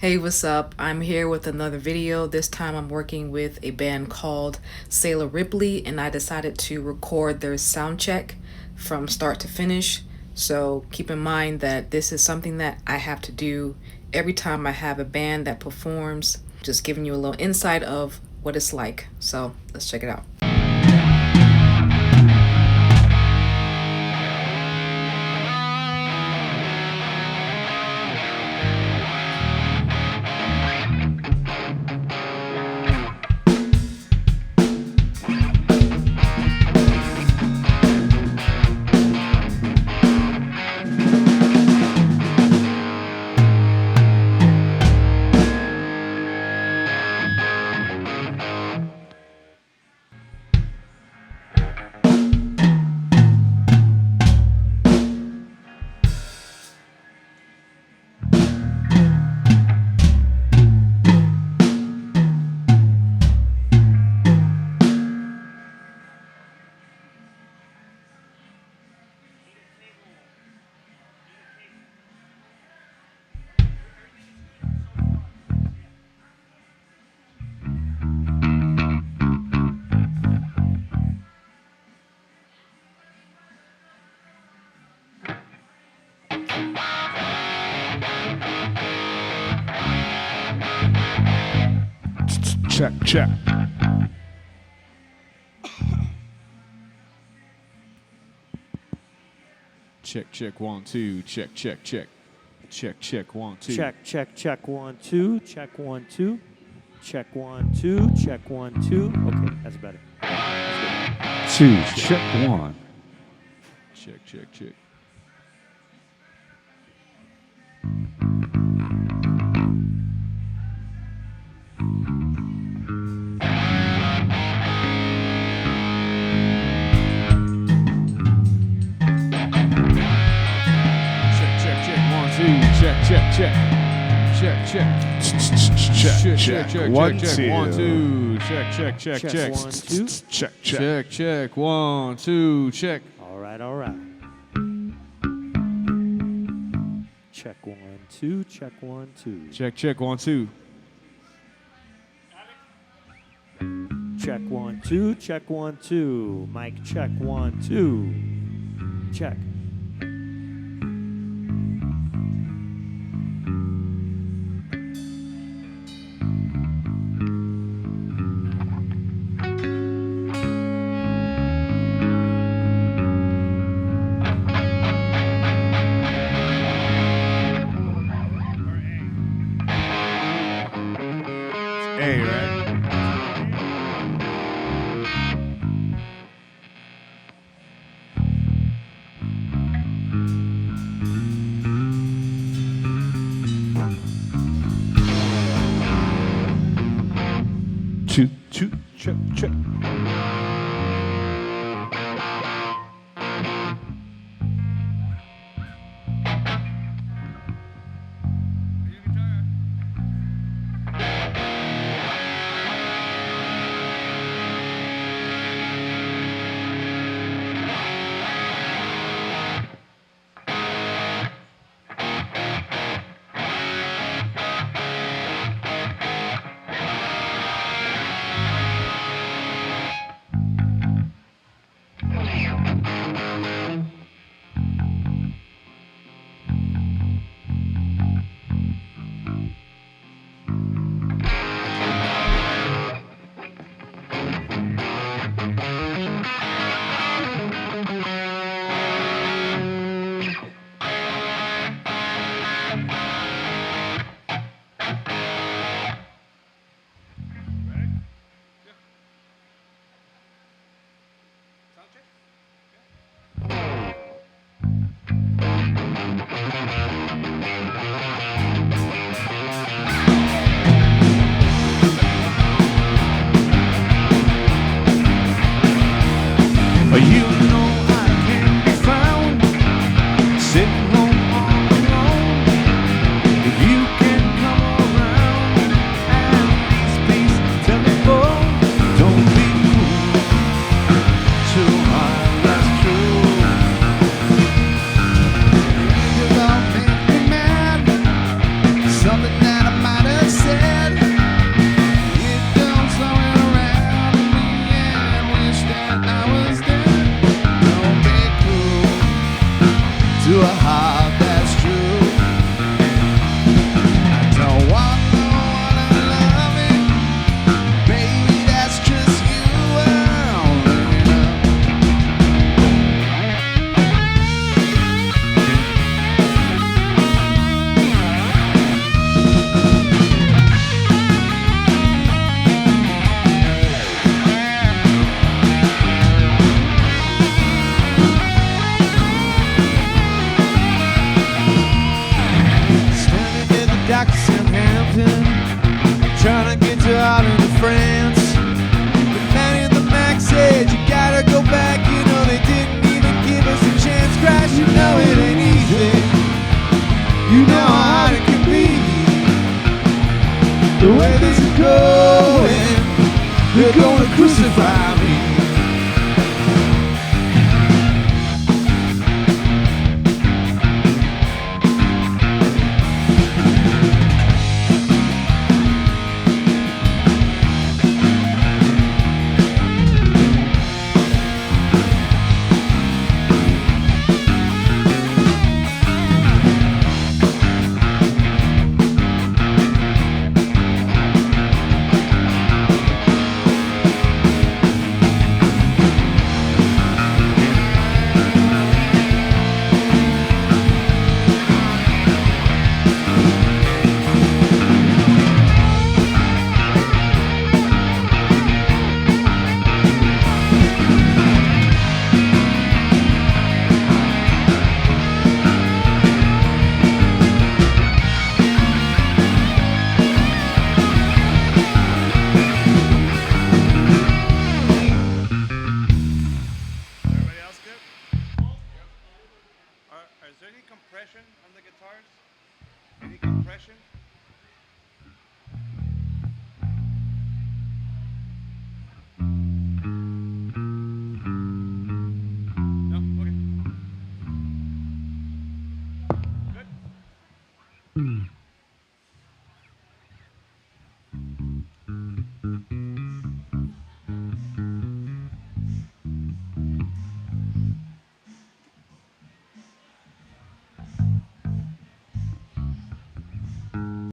Hey, what's up? I'm here with another video. This time I'm working with a band called Sailor Ripley, and I decided to record their sound check from start to finish. So keep in mind that this is something that I have to do every time I have a band that performs, just giving you a little insight of what it's like. So let's check it out. Check, check. Check, check, 1, 2, check, check, check. Check, check, 1, 2. Check, check, check, 1, 2, check, 1, 2. Check, 1, 2, check, 1, 2. Okay, that's better. That's Two, check, 1. Check, check, check. Check, check, check. Check, check. Check, check, check, 1, check, 2. 1, 2. Check, check, check, Check, check. 1, 2. Check, check. Check, check, 1, 2, check. All right, all right. Check, 1, 2, check, 1, 2. Check, check, 1, 2. Check, 1, 2, check, 1, 2. Mic check, 1, 2. Check. A, right? Two, two, check, check. something. Trying to get to Holland and France. The man in the Mac said you gotta go back. You know they didn't even give us a chance. Crash, you know it ain't easy. You know how hard it can be. The way this is going, they're gonna crucify me. Is there any compression on the guitars? Any compression?